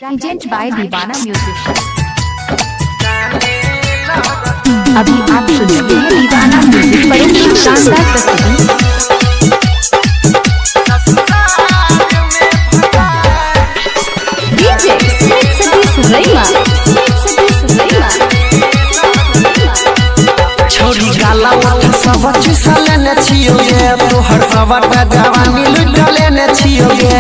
Present by दीवाना music. अभी आप सुन रहे हैं दीवाना म्यूजिक पर एक शानदार प्रस्तुति। डीजे सतीश रैमा। छोरी गाला उठ सब चुसा लेने छियो ये तोहर सवर का जवानी लुट लेने छियो ये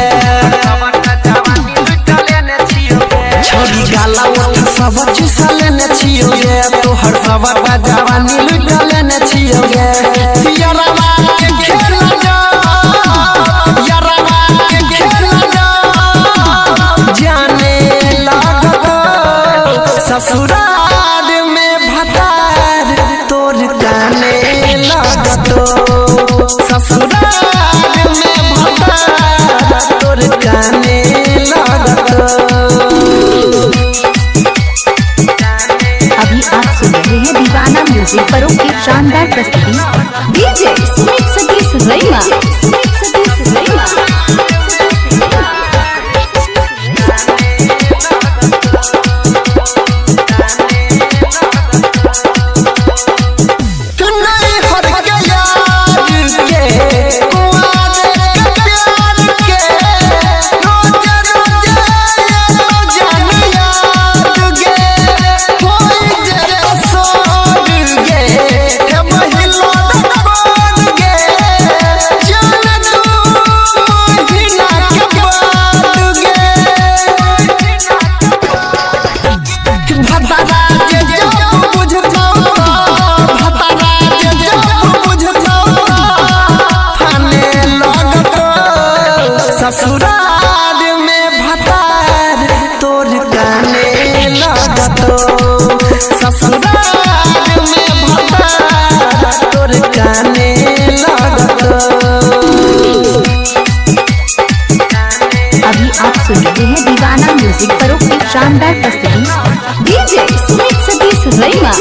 छोरी गाला उठ सब चुसा लेने छियो ये तोहर सवर का जवानी लुट लेने छियो ये यारवा के खेला जा यारवा के खेला जा जाने लागो ससुराल में भतार तोर गाने लागतो ससुराल में भतार तोर गाने लागतो। अभी आप सुन रहे हैं दीवाना म्यूजिक पर एक शानदार प्रस्तुति। डीजे सतीश रैमा। ससुराल में भतार तोर गाने लागतो ससुराल में भतार तोर गाने लागतो। अभी आप सुन रहे हैं दीवाना म्यूजिक पर एक शानदार प्रस्तुति। डीजे सतीश रैमा।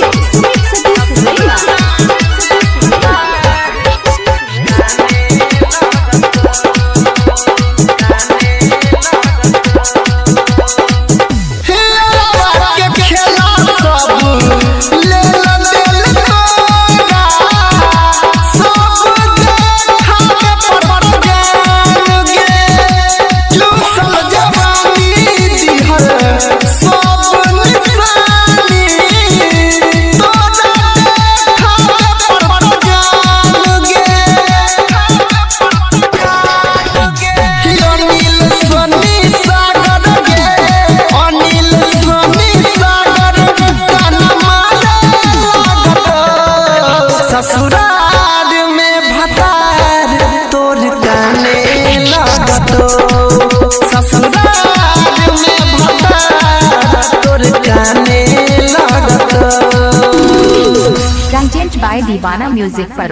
ससुराल में भतार तोर गाने लागतो ससुराल में भतार तोर गाने लागतो। प्रेजेंट बाय दीवाना म्यूजिक पर